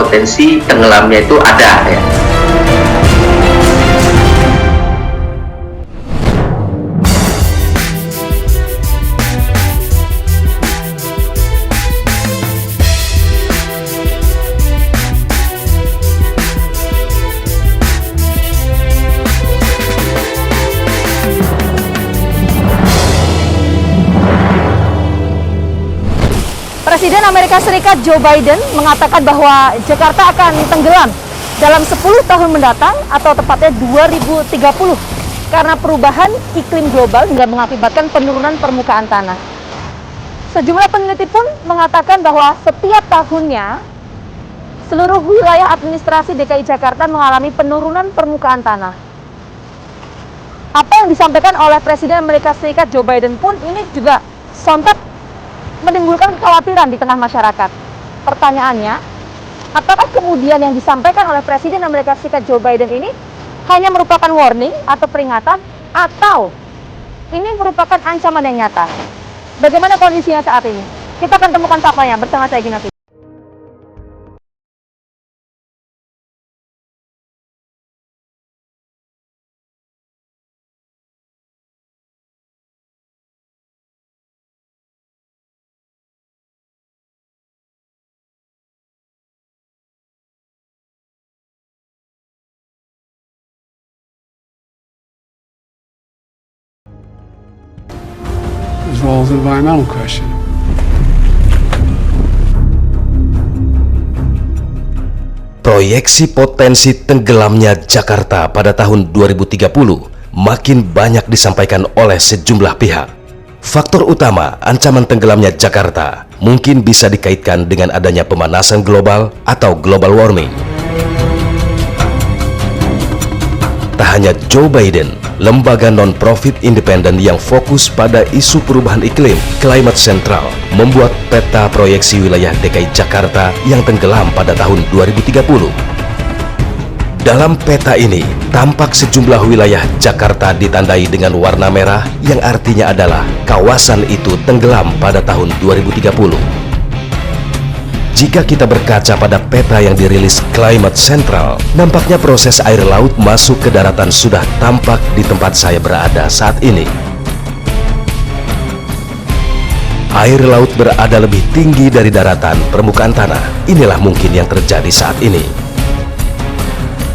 potensi tenggelamnya itu ada ya. Presiden Amerika Serikat Joe Biden mengatakan bahwa Jakarta akan tenggelam dalam 10 tahun mendatang atau tepatnya 2030 karena perubahan iklim global hingga mengakibatkan penurunan permukaan tanah. Sejumlah peneliti pun mengatakan bahwa setiap tahunnya seluruh wilayah administrasi DKI Jakarta mengalami penurunan permukaan tanah. Apa yang disampaikan oleh Presiden Amerika Serikat Joe Biden pun ini juga sontak menimbulkan kekhawatiran di tengah masyarakat. Pertanyaannya, apakah kemudian yang disampaikan oleh Presiden Amerika Serikat Joe Biden ini hanya merupakan warning atau peringatan, atau ini merupakan ancaman yang nyata? Bagaimana kondisinya saat ini? Kita akan temukan faktanya bersama saya, Gina. As well as an environmental question. Proyeksi potensi tenggelamnya Jakarta pada tahun 2030 makin banyak disampaikan oleh sejumlah pihak. Faktor utama ancaman tenggelamnya Jakarta mungkin bisa dikaitkan dengan adanya pemanasan global atau global warming. Tak hanya Joe Biden, lembaga non-profit independen yang fokus pada isu perubahan iklim, Climate Central, membuat peta proyeksi wilayah DKI Jakarta yang tenggelam pada tahun 2030. Dalam peta ini, tampak sejumlah wilayah Jakarta ditandai dengan warna merah yang artinya adalah kawasan itu tenggelam pada tahun 2030. Jika kita berkaca pada peta yang dirilis Climate Central, nampaknya proses air laut masuk ke daratan sudah tampak di tempat saya berada saat ini. Air laut berada lebih tinggi dari daratan permukaan tanah. Inilah mungkin yang terjadi saat ini.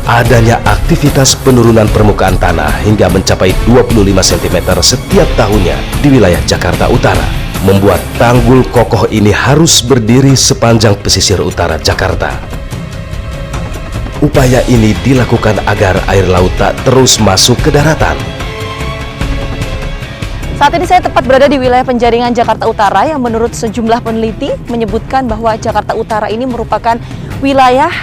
Adanya aktivitas penurunan permukaan tanah hingga mencapai 25 cm setiap tahunnya di wilayah Jakarta Utara, membuat tanggul kokoh ini harus berdiri sepanjang pesisir utara Jakarta. Upaya ini dilakukan agar air laut tak terus masuk ke daratan. Saat ini saya tepat berada di wilayah penjaringan Jakarta Utara yang menurut sejumlah peneliti menyebutkan bahwa Jakarta Utara ini merupakan wilayah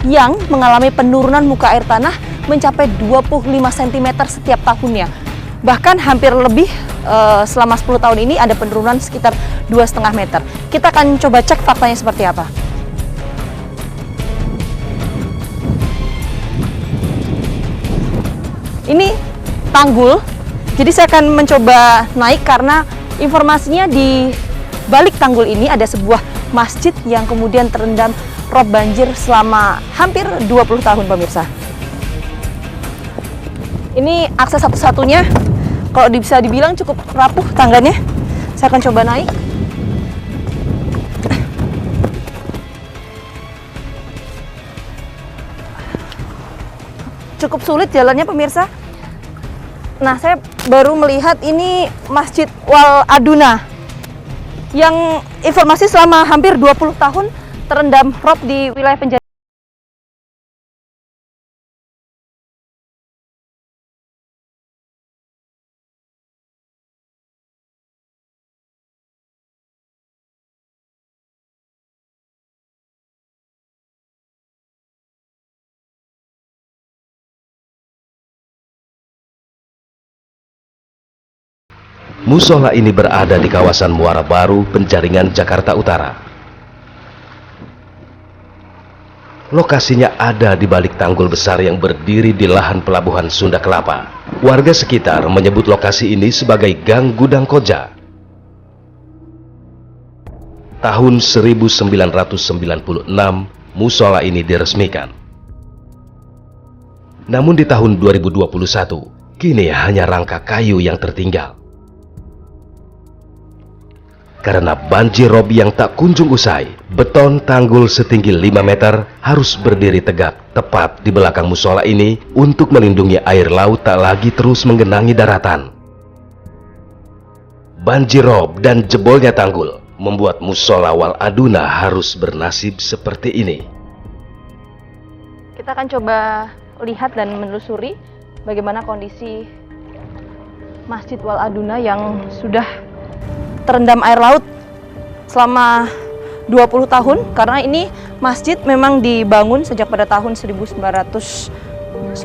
yang mengalami penurunan muka air tanah mencapai 25 cm setiap tahunnya. Bahkan hampir lebih selama 10 tahun ini ada penurunan sekitar 2,5 meter. Kita akan coba cek faktanya seperti apa. Ini tanggul, jadi saya akan mencoba naik karena informasinya di balik tanggul ini ada sebuah masjid yang kemudian terendam rob banjir selama hampir 20 tahun, pemirsa. Ini akses satu-satunya, kalau bisa dibilang cukup rapuh tangganya. Saya akan coba naik. Cukup sulit jalannya, pemirsa. Nah, saya baru melihat ini Masjid Wal Aduna yang informasi selama hampir 20 tahun terendam rob di wilayah penjaringan. Musola ini berada di kawasan Muara Baru, Penjaringan, Jakarta Utara. Lokasinya ada di balik tanggul besar yang berdiri di lahan pelabuhan Sunda Kelapa. Warga sekitar menyebut lokasi ini sebagai Gang Gudang Koja. Tahun 1996, musola ini diresmikan. Namun di tahun 2021, kini hanya rangka kayu yang tertinggal. Karena banjir rob yang tak kunjung usai, beton tanggul setinggi 5 meter harus berdiri tegak tepat di belakang musola ini untuk melindungi air laut tak lagi terus menggenangi daratan. Banjir rob dan jebolnya tanggul membuat musola Wal Aduna harus bernasib seperti ini. Kita akan coba lihat dan menelusuri bagaimana kondisi Masjid Wal Aduna yang sudah terendam air laut selama 20 tahun, karena ini masjid memang dibangun sejak pada tahun 1996,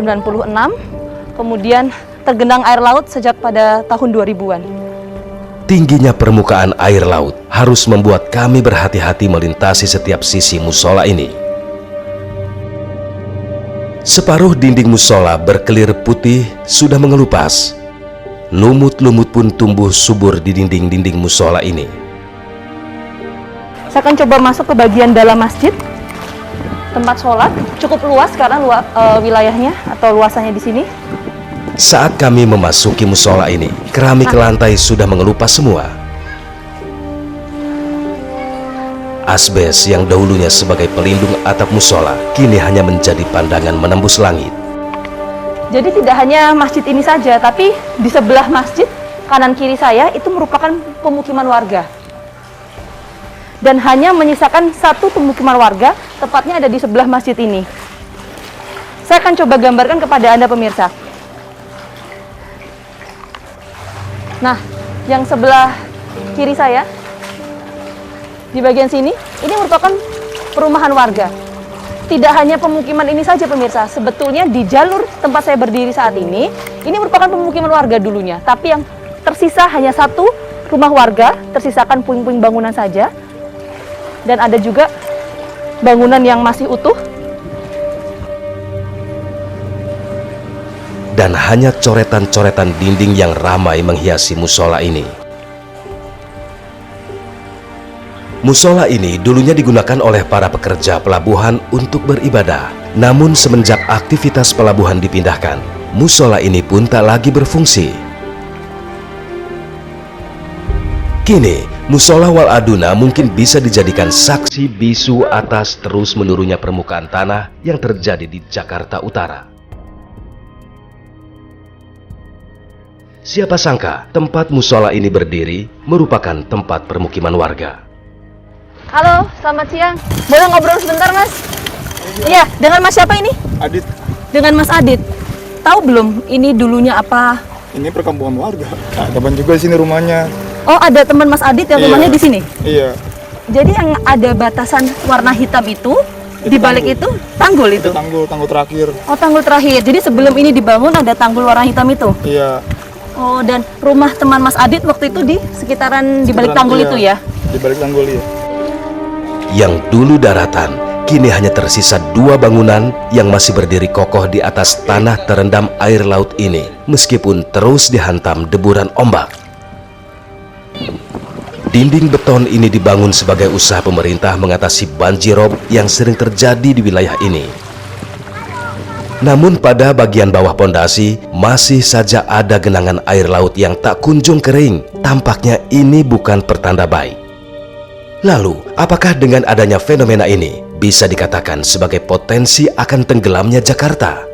kemudian tergenang air laut sejak pada tahun 2000-an. Tingginya permukaan air laut harus membuat kami berhati-hati melintasi setiap sisi musola ini. Separuh dinding musola berkelir putih sudah mengelupas. Lumut-lumut pun tumbuh subur di dinding-dinding musola ini. Saya akan coba masuk ke bagian dalam masjid. Tempat sholat cukup luas karena wilayahnya atau luasannya di sini. Saat kami memasuki musola ini, keramik lantai sudah mengelupas semua. Asbes yang dahulunya sebagai pelindung atap musola, kini hanya menjadi pandangan menembus langit. Jadi tidak hanya masjid ini saja, tapi di sebelah masjid, kanan kiri saya, itu merupakan pemukiman warga. Dan hanya menyisakan satu pemukiman warga, tepatnya ada di sebelah masjid ini. Saya akan coba gambarkan kepada Anda pemirsa. Nah, yang sebelah kiri saya, di bagian sini, ini merupakan perumahan warga. Tidak hanya pemukiman ini saja pemirsa, sebetulnya di jalur tempat saya berdiri saat ini merupakan pemukiman warga dulunya. Tapi yang tersisa hanya satu rumah warga, tersisakan puing-puing bangunan saja. Dan ada juga bangunan yang masih utuh. Dan hanya coretan-coretan dinding yang ramai menghiasi musola ini. Musola ini dulunya digunakan oleh para pekerja pelabuhan untuk beribadah. Namun semenjak aktivitas pelabuhan dipindahkan, musola ini pun tak lagi berfungsi. Kini, musola Wal Aduna mungkin bisa dijadikan saksi bisu atas terus menurunnya permukaan tanah yang terjadi di Jakarta Utara. Siapa sangka tempat musola ini berdiri merupakan tempat permukiman warga. Halo, selamat siang. Boleh ngobrol sebentar, Mas? Iya, dengan Mas siapa ini? Adit, Dengan Mas Adit. Tahu belum ini dulunya apa? ini perkampungan warga. Nah, depan juga di sini rumahnya. Oh, ada teman Mas Adit yang rumahnya di sini? Iya. Jadi yang ada batasan warna hitam itu di balik itu tanggul itu? Tanggul terakhir. Oh, tanggul terakhir. Jadi sebelum ini dibangun ada tanggul warna hitam itu? Iya. Oh, dan rumah teman Mas Adit waktu itu di sekitaran di balik tanggul iya. itu ya? Di balik tanggul ya. Yang dulu daratan, kini hanya tersisa 2 bangunan yang masih berdiri kokoh di atas tanah terendam air laut ini, meskipun terus dihantam deburan ombak. Dinding beton ini dibangun sebagai usaha pemerintah mengatasi banjir rob yang sering terjadi di wilayah ini. Namun pada bagian bawah pondasi masih saja ada genangan air laut yang tak kunjung kering. Tampaknya ini bukan pertanda baik. Lalu, apakah dengan adanya fenomena ini bisa dikatakan sebagai potensi akan tenggelamnya Jakarta?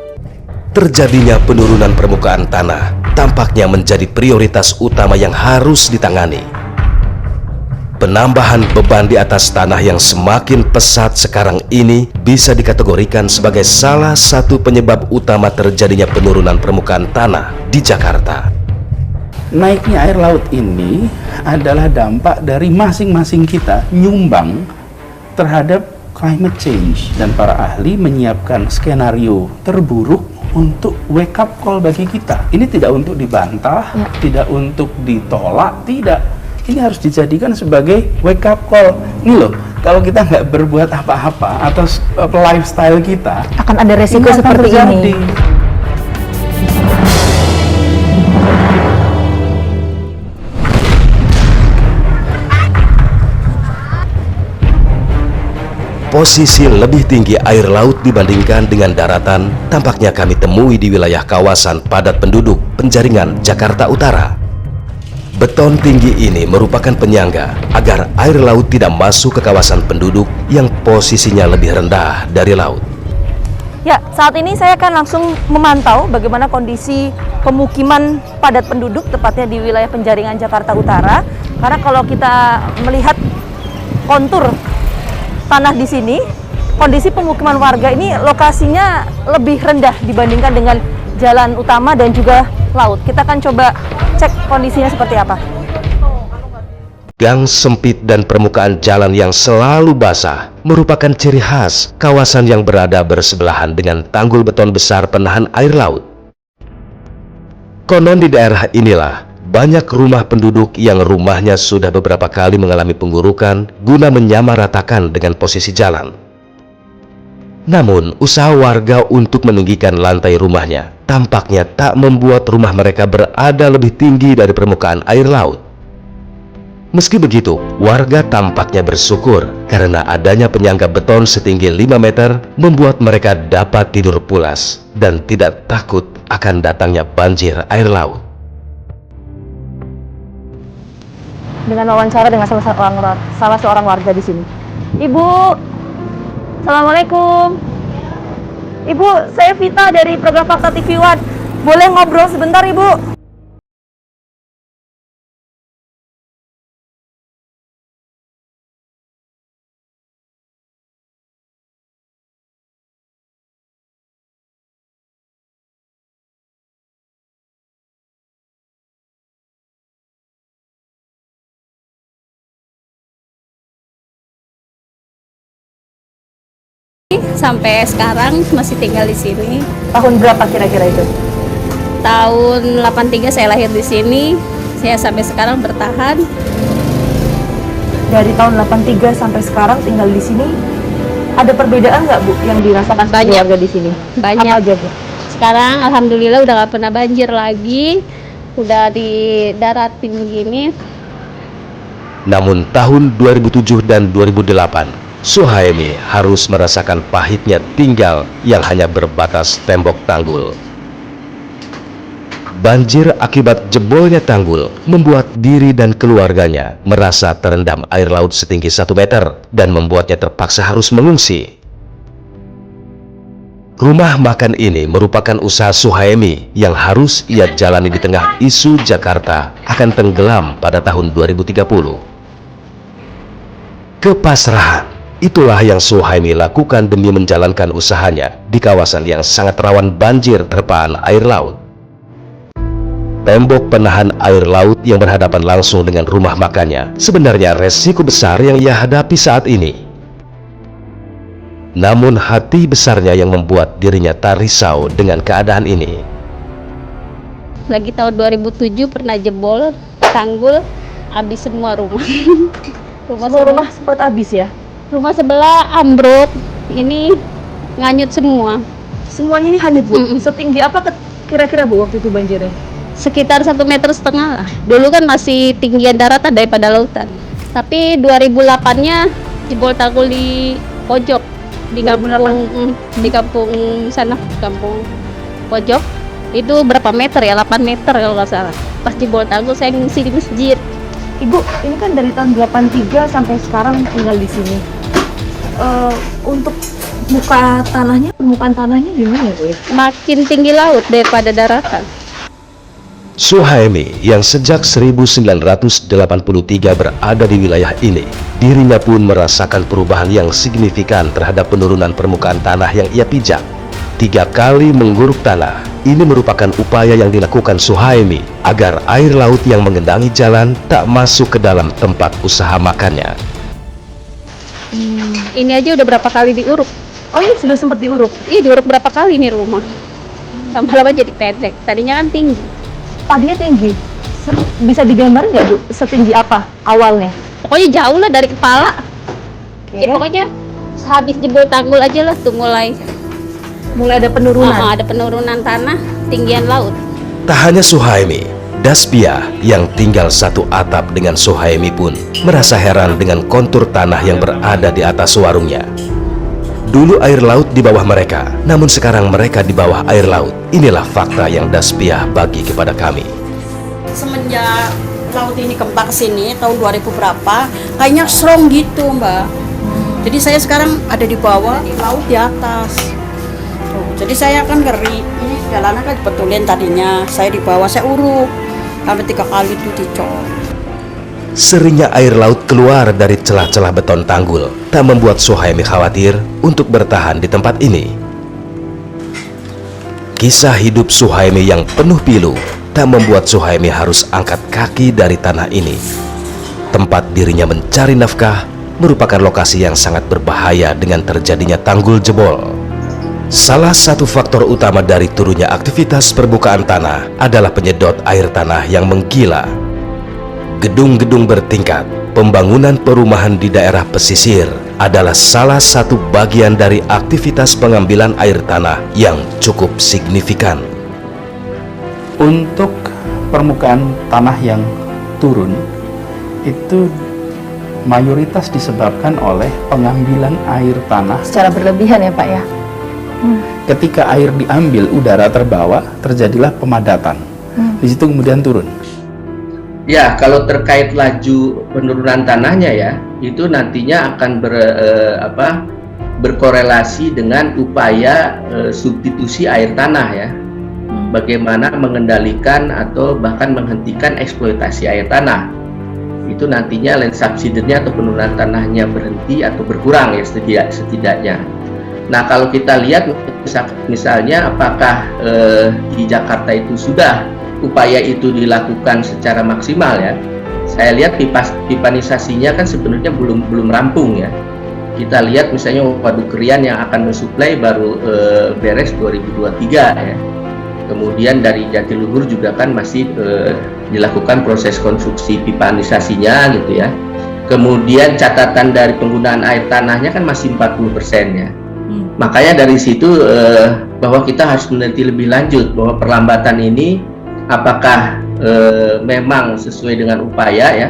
Terjadinya penurunan permukaan tanah tampaknya menjadi prioritas utama yang harus ditangani. Penambahan beban di atas tanah yang semakin pesat sekarang ini bisa dikategorikan sebagai salah satu penyebab utama terjadinya penurunan permukaan tanah di Jakarta. Naiknya air laut ini adalah dampak dari masing-masing kita nyumbang terhadap climate change, dan para ahli menyiapkan skenario terburuk untuk wake up call bagi kita. Ini tidak untuk dibantah, tidak untuk ditolak, tidak. Ini harus dijadikan sebagai wake up call. Ini loh, kalau kita nggak berbuat apa-apa atas lifestyle kita, Akan ada resiko ini akan seperti terjadi. ini. Posisi lebih tinggi air laut dibandingkan dengan daratan tampaknya kami temui di wilayah kawasan padat penduduk Penjaringan, Jakarta Utara. Beton tinggi ini merupakan penyangga agar air laut tidak masuk ke kawasan penduduk yang posisinya lebih rendah dari laut. Ya, saat ini saya akan langsung memantau bagaimana kondisi pemukiman padat penduduk, tepatnya di wilayah Penjaringan, Jakarta Utara. Karena kalau kita melihat kontur tanah di sini, kondisi pemukiman warga ini lokasinya lebih rendah dibandingkan dengan jalan utama dan juga laut. Kita akan coba cek kondisinya seperti apa. Gang sempit dan permukaan jalan yang selalu basah merupakan ciri khas kawasan yang berada bersebelahan dengan tanggul beton besar penahan air laut. Konon di daerah inilah banyak rumah penduduk yang rumahnya sudah beberapa kali mengalami penggurukan guna menyamaratakan dengan posisi jalan. Namun, usaha warga untuk meninggikan lantai rumahnya tampaknya tak membuat rumah mereka berada lebih tinggi dari permukaan air laut. Meski begitu, warga tampaknya bersyukur karena adanya penyangga beton setinggi 5 meter membuat mereka dapat tidur pulas dan tidak takut akan datangnya banjir air laut. Dengan wawancara dengan salah seorang warga di sini. Ibu, Assalamualaikum. Ibu, saya Vita dari program Fakta TV One. Boleh ngobrol sebentar, Ibu? Sampai sekarang masih tinggal di sini. Tahun berapa kira-kira itu? Tahun 83 saya lahir di sini. Saya sampai sekarang bertahan. Dari tahun 83 sampai sekarang tinggal di sini. Ada perbedaan nggak, Bu, yang dirasakan Banyak. keluarga di sini? Banyak. Apa aja, Bu? Sekarang alhamdulillah udah gak pernah banjir lagi. Udah di daratin begini. Namun tahun 2007 dan 2008, Suhaemi harus merasakan pahitnya tinggal yang hanya berbatas tembok tanggul. Banjir akibat jebolnya tanggul membuat diri dan keluarganya merasa terendam air laut setinggi 1 meter dan membuatnya terpaksa harus mengungsi. Rumah makan ini merupakan usaha Suhaemi yang harus ia jalani di tengah isu Jakarta akan tenggelam pada tahun 2030. Kepasrahan, itulah yang Suhaemi lakukan demi menjalankan usahanya di kawasan yang sangat rawan banjir terpaan air laut. Tembok penahan air laut yang berhadapan langsung dengan rumah makannya sebenarnya resiko besar yang ia hadapi saat ini. Namun hati besarnya yang membuat dirinya tak risau dengan keadaan ini. Lagi tahun 2007 pernah jebol tanggul, habis semua rumah. Rumah sempat habis ya? Rumah sebelah ambruk, ini nganyut semua. Semuanya ini hanyut, Bu. Setinggi apa kira-kira, Bu, waktu itu banjirnya? Sekitar 1,5 meter lah. Dulu kan masih tinggian daratan daripada lautan. Tapi 2008-nya jebol tanggul di pojok, di kampung sana, kampung pojok. Itu berapa meter ya? 8 meter kalau nggak salah. Pas jebol tanggul saya ngungsi di masjid. Ibu, ini kan dari tahun 83 sampai sekarang tinggal di sini. Untuk permukaan tanahnya gimana, Bu? Makin tinggi laut daripada daratan. Suhaemi yang sejak 1983 berada di wilayah ini, dirinya pun merasakan perubahan yang signifikan terhadap penurunan permukaan tanah yang ia pijak. 3 kali mengguruk tanah, ini merupakan upaya yang dilakukan Suhaemi agar air laut yang mengendangi jalan tak masuk ke dalam tempat usaha makannya. Ini aja udah berapa kali diuruk. Oh, ini sudah sempat diuruk? Iya, diuruk berapa kali nih rumah. Lama-lama jadi pendek, tadinya kan tinggi. Tadinya tinggi. Bisa digambar nggak, Bu? Setinggi apa awalnya? Pokoknya jauh lah dari kepala. Oke. Ya, pokoknya habis jebol tanggul aja lah tuh mulai Mulai ada penurunan. ada penurunan tanah, tinggian laut. Tak hanya Suhaemi, Daspia yang tinggal satu atap dengan Suhaemi pun merasa heran dengan kontur tanah yang berada di atas warungnya. Dulu air laut di bawah mereka, namun sekarang mereka di bawah air laut. Inilah fakta yang Daspiah bagi kepada kami. Semenjak laut ini kembang ke sini tahun 2000 berapa, kayaknya strong gitu, Mbak. Jadi saya sekarang ada di bawah, laut di atas. Tuh, jadi saya kan ngeri. Ini jalanan kan betulin tadinya. Saya di bawah, saya uruk. Sampai 3 kali itu dicor. Seringnya air laut keluar dari celah-celah beton tanggul tak membuat Suhaimi khawatir untuk bertahan di tempat ini. Kisah hidup Suhaimi yang penuh pilu tak membuat Suhaimi harus angkat kaki dari tanah ini. Tempat dirinya mencari nafkah merupakan lokasi yang sangat berbahaya dengan terjadinya tanggul jebol. Salah satu faktor utama dari turunnya aktivitas permukaan tanah adalah penyedot air tanah yang menggila. Gedung-gedung bertingkat, pembangunan perumahan di daerah pesisir adalah salah satu bagian dari aktivitas pengambilan air tanah yang cukup signifikan. Untuk permukaan tanah yang turun, itu mayoritas disebabkan oleh pengambilan air tanah. Secara berlebihan ya Pak ya? Ketika air diambil, udara terbawa, terjadilah pemadatan. Di situ kemudian turun. Ya, kalau terkait laju penurunan tanahnya ya, itu nantinya akan berkorelasi dengan upaya substitusi air tanah ya. Bagaimana mengendalikan atau bahkan menghentikan eksploitasi air tanah. Itu nantinya land subsidence-nya atau penurunan tanahnya berhenti atau berkurang ya setidaknya. Nah, kalau kita lihat misalnya apakah di Jakarta itu sudah upaya itu dilakukan secara maksimal ya. Saya lihat pipanisasinya kan sebenarnya belum rampung ya. Kita lihat misalnya Waduk Krian yang akan mensuplai baru beres 2023 ya. Kemudian dari Jatiluhur juga kan masih dilakukan proses konstruksi pipanisasinya gitu ya. Kemudian catatan dari penggunaan air tanahnya kan masih 40% ya. Makanya dari situ bahwa kita harus meneliti lebih lanjut bahwa perlambatan ini apakah memang sesuai dengan upaya ya.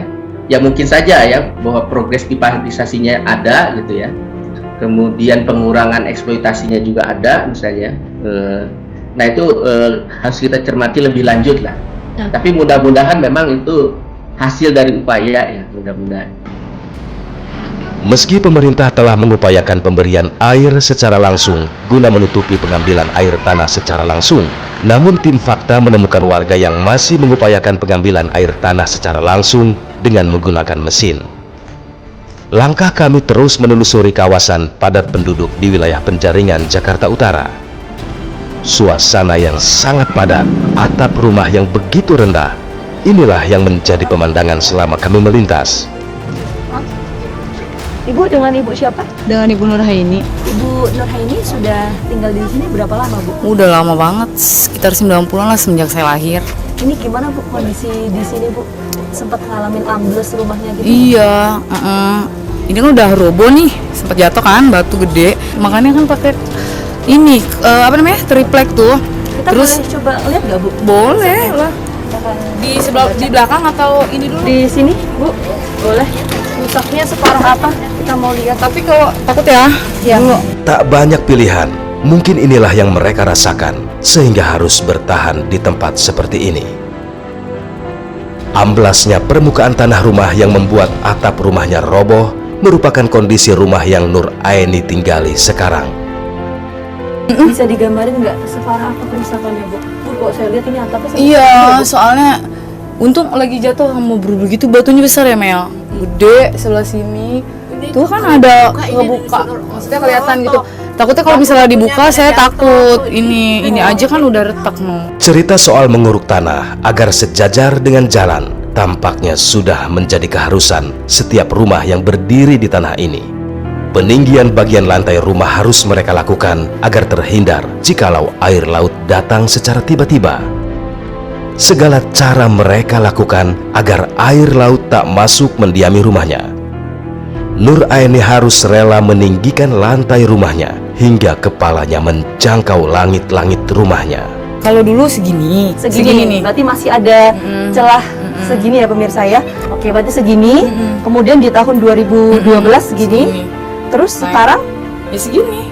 Ya mungkin saja ya bahwa progres pipanisasinya ada gitu ya. Kemudian pengurangan eksploitasinya juga ada misalnya. Nah itu harus kita cermati lebih lanjut lah. Tapi mudah-mudahan memang itu hasil dari upaya ya, mudah-mudahan. Meski pemerintah telah mengupayakan pemberian air secara langsung guna menutupi pengambilan air tanah secara langsung, namun tim fakta menemukan warga yang masih mengupayakan pengambilan air tanah secara langsung dengan menggunakan mesin. Langkah kami terus menelusuri kawasan padat penduduk di wilayah Penjaringan, Jakarta Utara. Suasana yang sangat padat, atap rumah yang begitu rendah, inilah yang menjadi pemandangan selama kami melintas. Ibu dengan Ibu siapa? Dengan Ibu Nurhaini. Ibu Nurhaini sudah tinggal di sini berapa lama Bu? Udah lama banget, sekitar 90-an lah semenjak saya lahir. Ini gimana Bu kondisi di sini Bu? Sempat ngalamin ambles rumahnya gitu? Iya, ini kan udah roboh nih, sempat jatuh kan batu gede. Makanya kan pakai ini triplek tuh. Kita terus boleh coba lihat nggak Bu? Boleh lah. Di belakang atau ini dulu? Di sini Bu, boleh. Rusaknya separah apa? Kita mau lihat. Tapi kalau takut ya. Dulu. Tak banyak pilihan, mungkin inilah yang mereka rasakan sehingga harus bertahan di tempat seperti ini. Amblasnya permukaan tanah rumah yang membuat atap rumahnya roboh merupakan kondisi rumah yang Nur Aini tinggali sekarang. Bisa digambarin nggak separah apa kerusakannya Bu? Bu, kok saya lihat ini atapnya Iya, soalnya untung lagi jatuh mau begitu batunya besar ya Mel. Gede sebelah sini. Tuh kan ada ngebuka. Maksudnya kelihatan gitu. Takutnya kalau misalnya dibuka saya takut. Ini aja kan udah retak no. Cerita soal menguruk tanah agar sejajar dengan jalan tampaknya sudah menjadi keharusan setiap rumah yang berdiri di tanah ini. Peninggian bagian lantai rumah harus mereka lakukan agar terhindar jikalau air laut datang secara tiba-tiba. Segala cara mereka lakukan agar air laut tak masuk mendiami rumahnya. Nur Aini harus rela meninggikan lantai rumahnya hingga kepalanya menjangkau langit-langit rumahnya. Kalau dulu segini nih. Berarti masih ada celah segini ya pemirsa ya. Oke, berarti segini. Kemudian di tahun 2012 segini. Terus sekarang ya segini.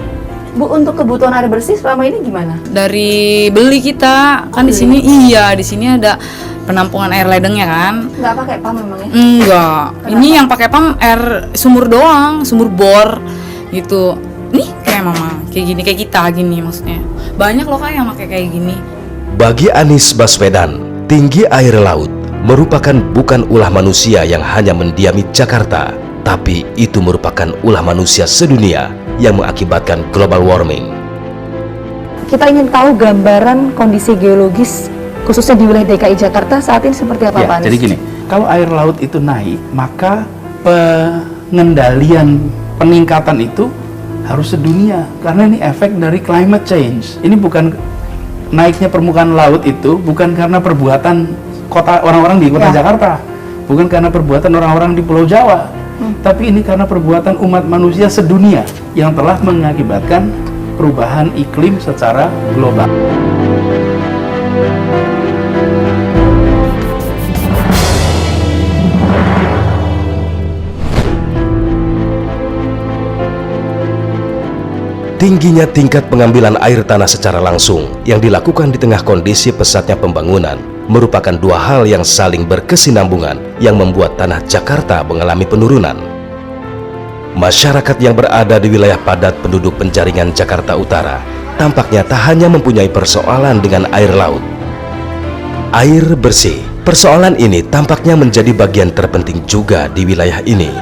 Bu, untuk kebutuhan air bersih selama ini gimana? Dari beli kita kan di sini, iya di sini ada penampungan air ledengnya kan. Nggak pakai pam memangnya? Enggak, ini yang pakai pam air sumur doang, sumur bor gitu. Nih kayak mama, kayak gini, kayak kita gini maksudnya. Banyak loh Kak yang pakai kayak gini. Bagi Anies Baswedan, tinggi air laut merupakan bukan ulah manusia yang hanya mendiami Jakarta, tapi itu merupakan ulah manusia sedunia yang mengakibatkan global warming. Kita ingin tahu gambaran kondisi geologis khususnya di wilayah DKI Jakarta saat ini seperti apa, Ya, Pak Anies? jadi gini, kalau air laut itu naik, maka pengendalian peningkatan itu harus sedunia, karena ini efek dari climate change. Ini bukan naiknya permukaan laut itu bukan karena perbuatan kota orang-orang di kota Jakarta, bukan karena perbuatan orang-orang di Pulau Jawa, tapi ini karena perbuatan umat manusia sedunia yang telah mengakibatkan perubahan iklim secara global. Tingginya tingkat pengambilan air tanah secara langsung yang dilakukan di tengah kondisi pesatnya pembangunan merupakan dua hal yang saling berkesinambungan yang membuat tanah Jakarta mengalami penurunan. Masyarakat yang berada di wilayah padat penduduk penjaringan Jakarta Utara tampaknya tak hanya mempunyai persoalan dengan air laut. Air bersih, persoalan ini tampaknya menjadi bagian terpenting juga di wilayah ini.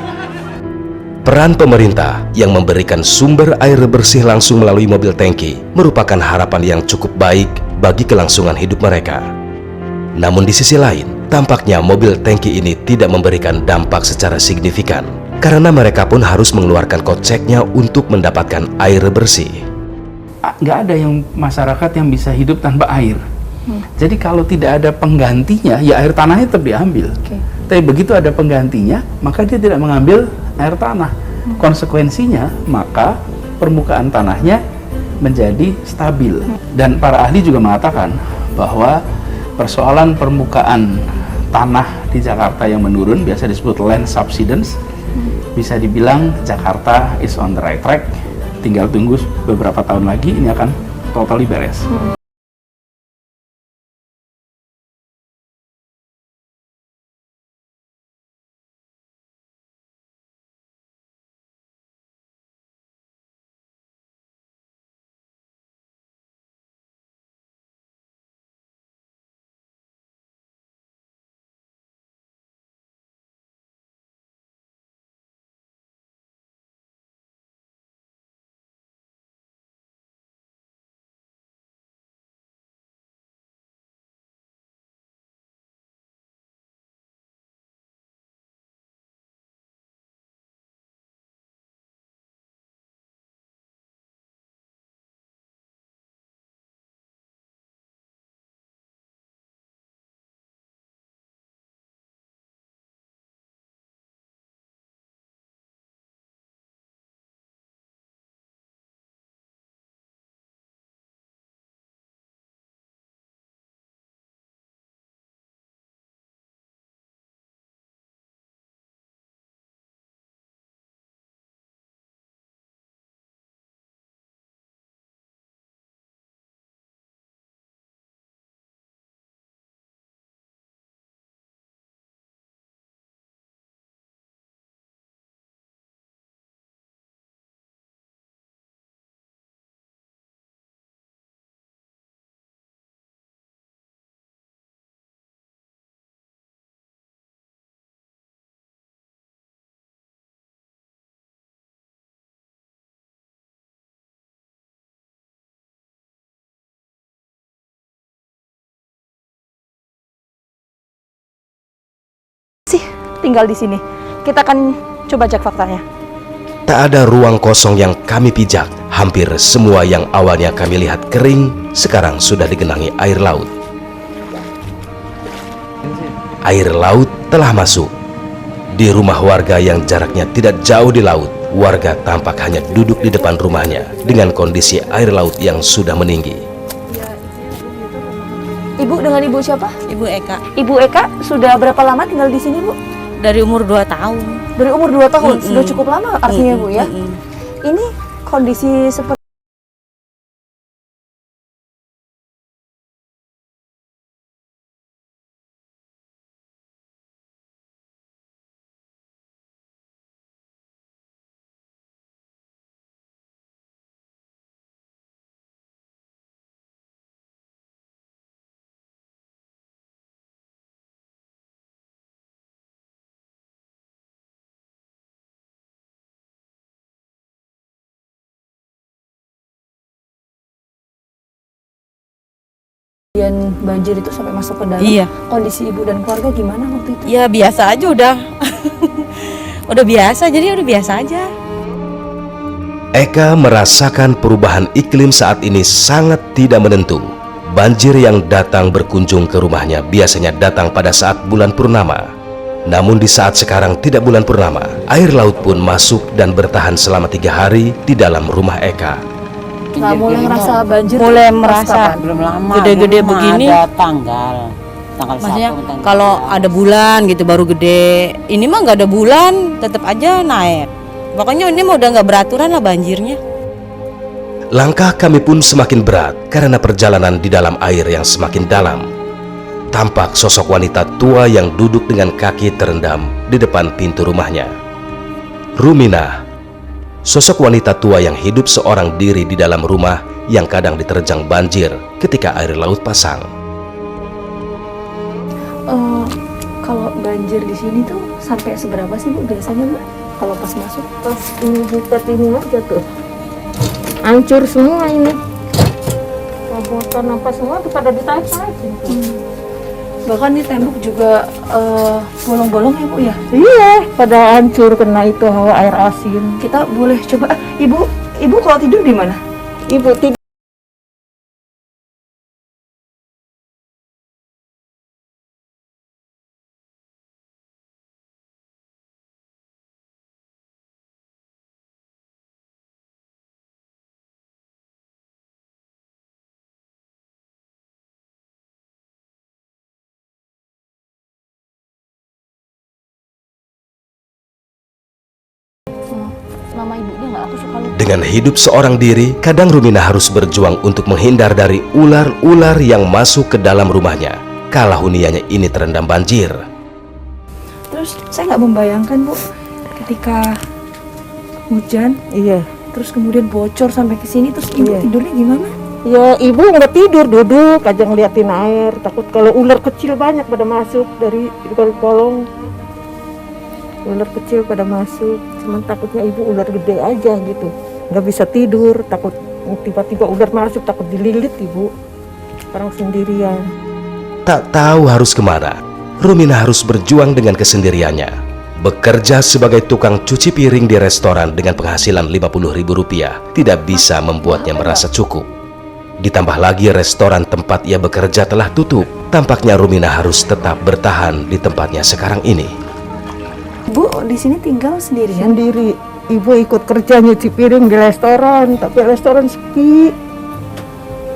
Peran pemerintah yang memberikan sumber air bersih langsung melalui mobil tangki merupakan harapan yang cukup baik bagi kelangsungan hidup mereka. Namun di sisi lain, tampaknya mobil tangki ini tidak memberikan dampak secara signifikan karena mereka pun harus mengeluarkan koceknya untuk mendapatkan air bersih. Nggak ada yang masyarakat yang bisa hidup tanpa air. Jadi kalau tidak ada penggantinya, ya air tanahnya tetap diambil. Tapi begitu ada penggantinya, maka dia tidak mengambil air tanah. Konsekuensinya, maka permukaan tanahnya menjadi stabil. Dan para ahli juga mengatakan bahwa persoalan permukaan tanah di Jakarta yang menurun, biasa disebut land subsidence, bisa dibilang Jakarta is on the right track. Tinggal tunggu beberapa tahun lagi, ini akan totally beres. Tinggal di sini. Kita akan coba cek faktanya. Tak ada ruang kosong yang kami pijak. Hampir semua yang awalnya kami lihat kering, sekarang sudah digenangi air laut. Air laut telah masuk. Di rumah warga yang jaraknya tidak jauh di laut, warga tampak hanya duduk di depan rumahnya dengan kondisi air laut yang sudah meninggi. Ibu dengan ibu siapa? Ibu Eka. Ibu Eka sudah berapa lama tinggal di sini, Bu? Dari umur 2 tahun. Dari umur 2 tahun. Sudah cukup lama artinya, Bu ya. Ini kondisi seperti Banjir itu sampai masuk ke dalam. Iya. Kondisi ibu dan keluarga gimana waktu itu? Ya biasa aja udah. Udah biasa, jadi udah biasa aja. Eka merasakan perubahan iklim saat ini sangat tidak menentu. Banjir yang datang berkunjung ke rumahnya biasanya datang pada saat bulan purnama. Namun di saat sekarang tidak bulan purnama, air laut pun masuk dan bertahan selama 3 hari di dalam rumah Eka. Nggak mulai ngerasa banjir? Mulai pas merasa kapan? Belum lama. Gede-gede dulu mah begini. Ada tanggal maksudnya 1, tanggal kalau 3. ada bulan gitu baru gede. Ini mah nggak ada bulan, tetap aja naik. Pokoknya ini mah udah nggak beraturan lah banjirnya. Langkah kami pun semakin berat karena perjalanan di dalam air yang semakin dalam. Tampak sosok wanita tua yang duduk dengan kaki terendam di depan pintu rumahnya. Ruminah, sosok wanita tua yang hidup seorang diri di dalam rumah yang kadang diterjang banjir ketika air laut pasang. Kalau banjir di sini tuh sampai seberapa sih Bu biasanya Bu? Kalau pas masuk? Pas ini dekat ini aja tuh. Hancur semua ini. Robotan apa semua tuh pada ditarik aja. Bahkan di tembok juga bolong-bolong ya Bu ya? Iya, pada hancur kena itu hawa air asin. Kita boleh coba, Ibu kalau tidur di mana? Ibu tidur. Nama ibunya nggak, aku suka lupa. Dengan hidup seorang diri, kadang Rumina harus berjuang untuk menghindar dari ular-ular yang masuk ke dalam rumahnya kala huniannya ini terendam banjir. Terus saya nggak membayangkan Bu, ketika hujan, terus kemudian bocor sampai ke sini, terus Ibu tidurnya gimana? Ya ibu nggak tidur, duduk aja ngeliatin air. Takut kalau ular kecil banyak pada masuk dari kolong. Ular kecil pada masuk, cuman takutnya ibu ular gede aja gitu. Nggak bisa tidur, takut tiba-tiba ular masuk, takut dililit ibu. Orang sendirian. Tak tahu harus kemana, Rumina harus berjuang dengan kesendiriannya. Bekerja sebagai tukang cuci piring di restoran dengan penghasilan Rp50.000 tidak bisa membuatnya merasa cukup. Ditambah lagi restoran tempat ia bekerja telah tutup. Tampaknya Rumina harus tetap bertahan di tempatnya sekarang ini. Bu, di sini tinggal sendirian? Sendiri. Ibu ikut kerja nyuci piring di restoran, tapi restoran sepi.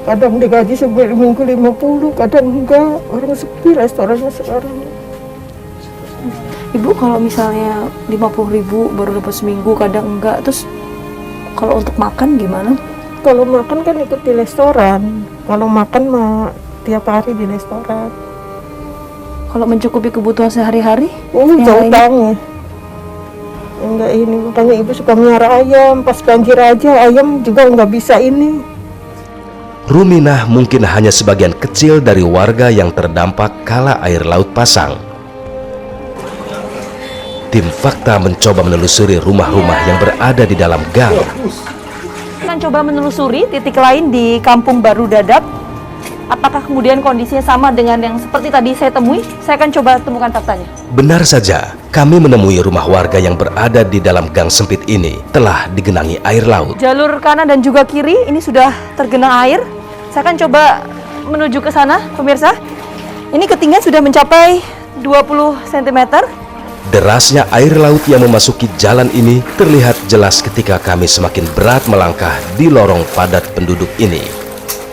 Kadang digaji seminggu 50, kadang enggak. Orang sepi restorannya sekarang. Ibu kalau misalnya 50.000 baru dapat seminggu, kadang enggak. Terus kalau untuk makan gimana? Kalau makan kan ikut di restoran. Kalau makan mah tiap hari di restoran. Kalau mencukupi kebutuhan sehari-hari? Jauh banget. Enggak ini, makanya ibu suka melihara ayam. Pas banjir aja ayam juga nggak bisa ini. Ruminah mungkin hanya sebagian kecil dari warga yang terdampak kala air laut pasang. Tim Fakta mencoba menelusuri rumah-rumah yang berada di dalam gang. Akan coba menelusuri titik lain di Kampung Baru Dadap. Apakah kemudian kondisinya sama dengan yang seperti tadi saya temui? Saya akan coba temukan faktanya. Benar saja, kami menemui rumah warga yang berada di dalam gang sempit ini telah digenangi air laut. Jalur kanan dan juga kiri ini sudah tergenang air. Saya akan coba menuju ke sana, pemirsa. Ini ketinggian sudah mencapai 20 cm. Derasnya air laut yang memasuki jalan ini terlihat jelas ketika kami semakin berat melangkah di lorong padat penduduk ini.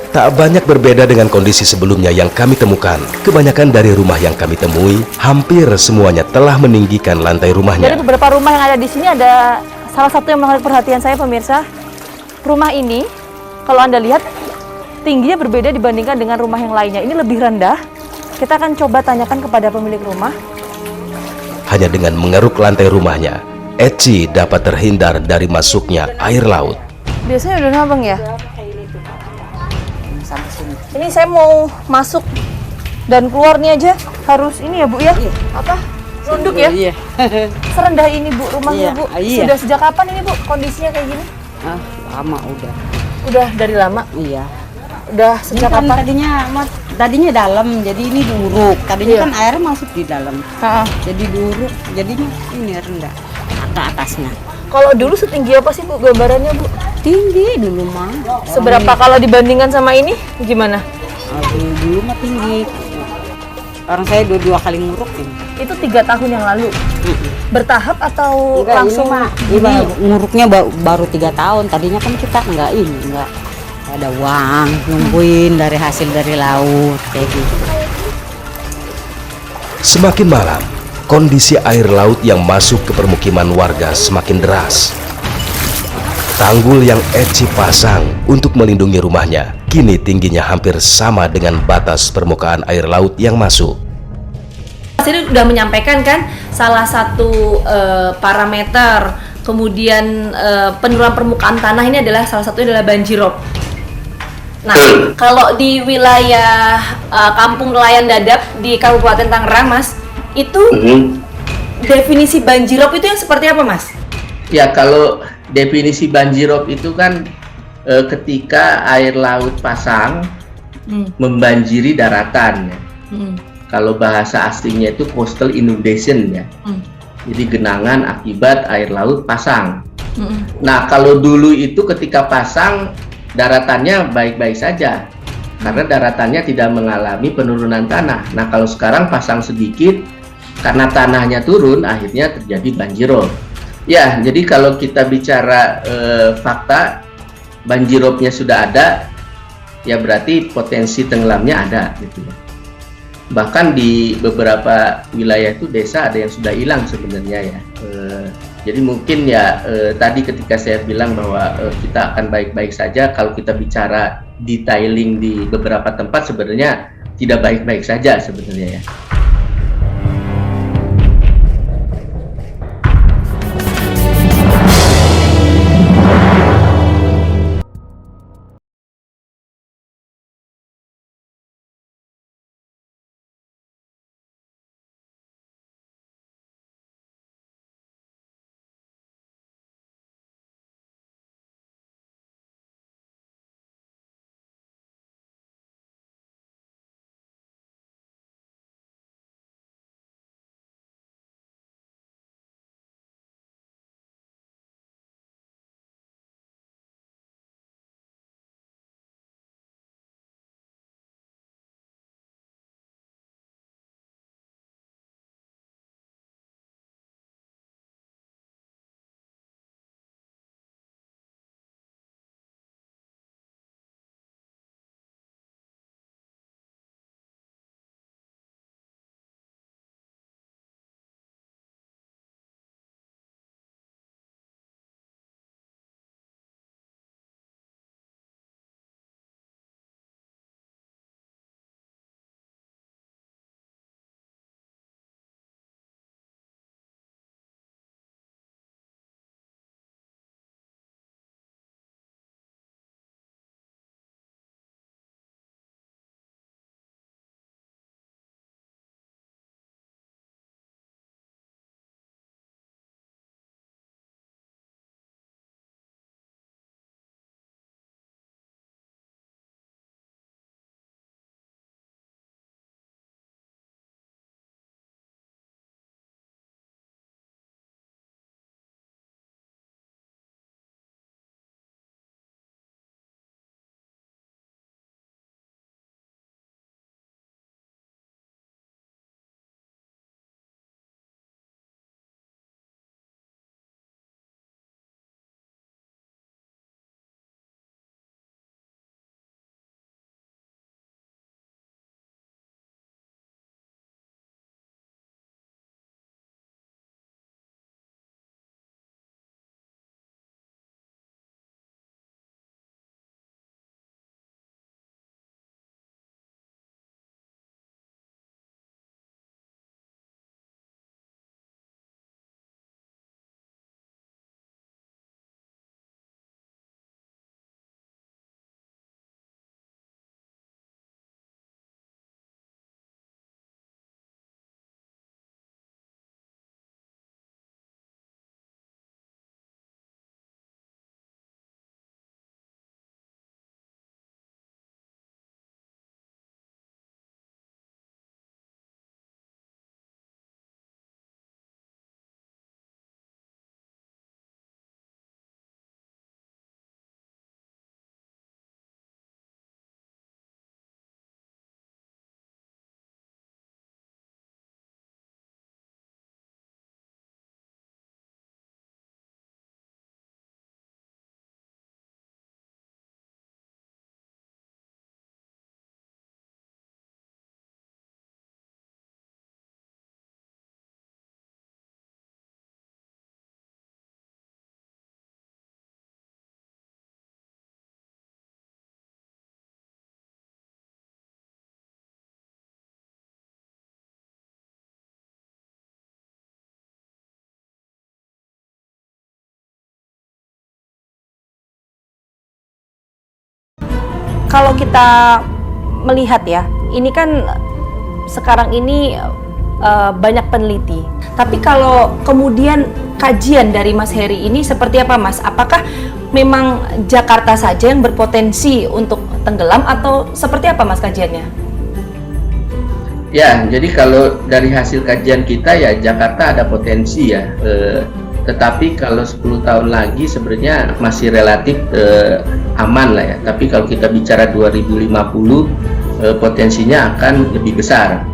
Tak banyak berbeda dengan kondisi sebelumnya yang kami temukan. Kebanyakan dari rumah yang kami temui, hampir semuanya telah meninggikan lantai rumahnya. Dari beberapa rumah yang ada di sini ada salah satu yang menarik perhatian saya, pemirsa. Rumah ini, kalau Anda lihat, tingginya berbeda dibandingkan dengan rumah yang lainnya. Ini lebih rendah. Kita akan coba tanyakan kepada pemilik rumah. Hanya dengan mengeruk lantai rumahnya, Eci dapat terhindar dari masuknya air laut. Biasanya udah nabang ya? Ini saya mau masuk dan keluar nih aja harus ini ya Bu ya? Iya. Apa? Runduk ya? Iya. Serendah ini Bu rumahnya Iya, Bu? iya. Sudah sejak kapan ini Bu kondisinya kayak gini? Lama udah. Udah dari lama? Iya. Udah sejak Ini kan kapan? tadinya tadinya dalam, jadi ini diuruk. Tadinya kan air masuk di dalam. Jadi diuruk, jadinya ini rendah ke atasnya. Kalau dulu setinggi apa sih Bu gambarannya Bu? Tinggi dulu mah. Seberapa kalau dibandingkan sama ini gimana? Aduh, dulu mah tinggi. Orang saya dua kali nguruk ini. Itu 3 tahun yang lalu. Bertahap atau Enggak, langsung? ini nguruknya baru 3 tahun. Tadinya kan kita enggak ada uang, nungguin dari hasil dari laut kayak gitu. Semakin malam, kondisi air laut yang masuk ke permukiman warga semakin deras. Tanggul yang Eci pasang untuk melindungi rumahnya kini tingginya hampir sama dengan batas permukaan air laut yang masuk. Mas ini sudah menyampaikan kan salah satu parameter kemudian penurunan permukaan tanah ini adalah salah satunya adalah banjirop. Nah, kalau di wilayah Kampung Nelayan Dadap di Kabupaten Tangerang, Mas, itu definisi banjirop itu yang seperti apa, Mas? Ya, kalau definisi banjirop itu kan ketika air laut pasang membanjiri daratan ya. Kalau bahasa aslinya itu coastal inundation ya. Jadi genangan akibat air laut pasang. Nah, kalau dulu itu ketika pasang daratannya baik-baik saja karena daratannya tidak mengalami penurunan tanah. Nah, kalau sekarang pasang sedikit karena tanahnya turun akhirnya terjadi banjirop. Ya, jadi kalau kita bicara fakta banjiropnya sudah ada, ya berarti potensi tenggelamnya ada gitu ya. Bahkan di beberapa wilayah itu desa ada yang sudah hilang sebenarnya ya. Jadi mungkin ya tadi ketika saya bilang bahwa kita akan baik-baik saja, kalau kita bicara detailing di beberapa tempat sebenarnya tidak baik-baik saja sebenarnya ya. kalau kita melihat ya, ini kan sekarang ini banyak peneliti. Tapi kalau kemudian kajian dari Mas Heri ini seperti apa, Mas? Apakah memang Jakarta saja yang berpotensi untuk tenggelam atau seperti apa, Mas, kajiannya? Ya, jadi kalau dari hasil kajian kita ya Jakarta ada potensi ya. Tetapi kalau 10 tahun lagi sebenarnya masih relatif aman lah ya. Tapi kalau kita bicara 2050 potensinya akan lebih besar.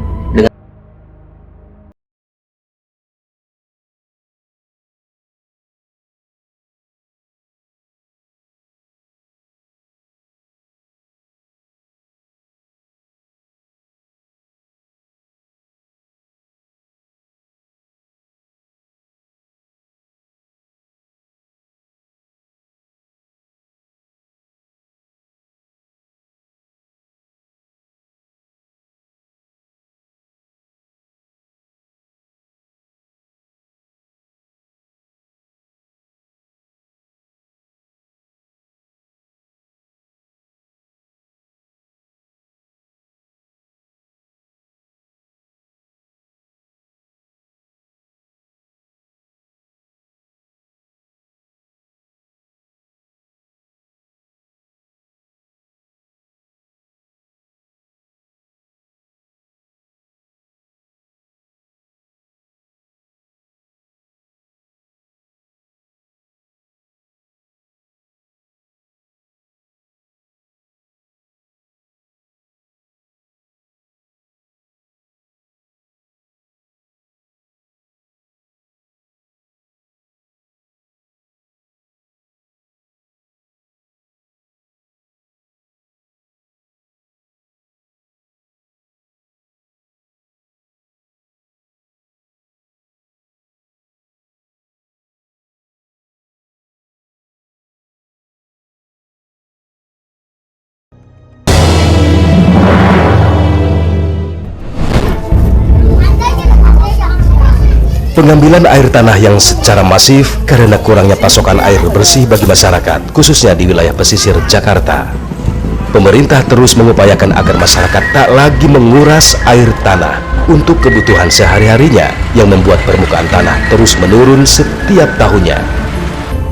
Pengambilan air tanah yang secara masif karena kurangnya pasokan air bersih bagi masyarakat, khususnya di wilayah pesisir Jakarta. Pemerintah terus mengupayakan agar masyarakat tak lagi menguras air tanah untuk kebutuhan sehari-harinya yang membuat permukaan tanah terus menurun setiap tahunnya.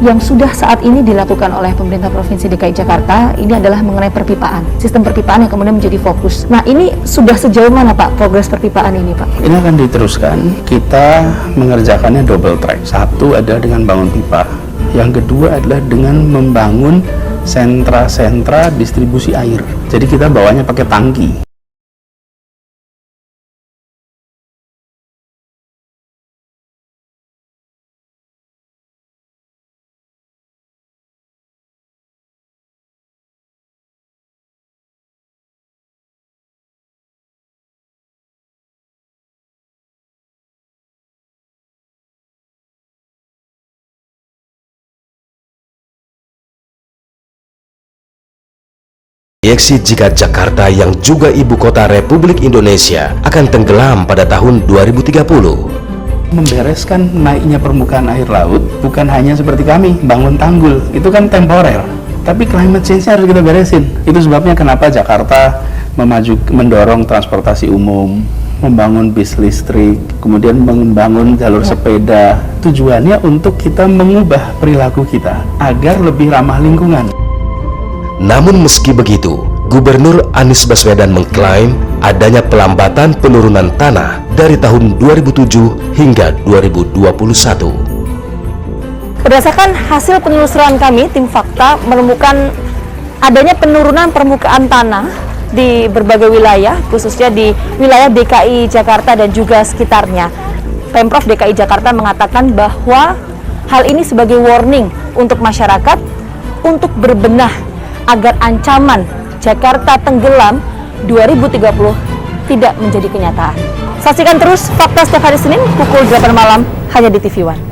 Yang sudah saat ini dilakukan oleh pemerintah Provinsi DKI Jakarta ini adalah mengenai perpipaan, sistem perpipaan yang kemudian menjadi fokus. Nah, ini sudah sejauh mana, Pak, progres perpipaan ini, Pak? Ini akan diteruskan. Kita mengerjakannya double track. Satu adalah dengan bangun pipa, yang kedua adalah dengan membangun sentra-sentra distribusi air. Jadi kita bawanya pakai tangki. Proyeksi jika Jakarta yang juga ibu kota Republik Indonesia akan tenggelam pada tahun 2030. Membereskan naiknya permukaan air laut bukan hanya seperti kami bangun tanggul, itu kan temporer, tapi climate change-nya harus kita beresin. Itu sebabnya kenapa Jakarta mendorong transportasi umum, membangun bis listrik, kemudian membangun jalur sepeda. Tujuannya untuk kita mengubah perilaku kita agar lebih ramah lingkungan. Namun meski begitu, Gubernur Anies Baswedan mengklaim adanya pelambatan penurunan tanah dari tahun 2007 hingga 2021. Berdasarkan hasil penelusuran kami, tim Fakta menemukan adanya penurunan permukaan tanah di berbagai wilayah, khususnya di wilayah DKI Jakarta dan juga sekitarnya. Pemprov DKI Jakarta mengatakan bahwa hal ini sebagai warning untuk masyarakat untuk berbenah agar ancaman Jakarta tenggelam 2030 tidak menjadi kenyataan. Saksikan terus Fakta setiap hari Senin pukul 8 malam hanya di TV One.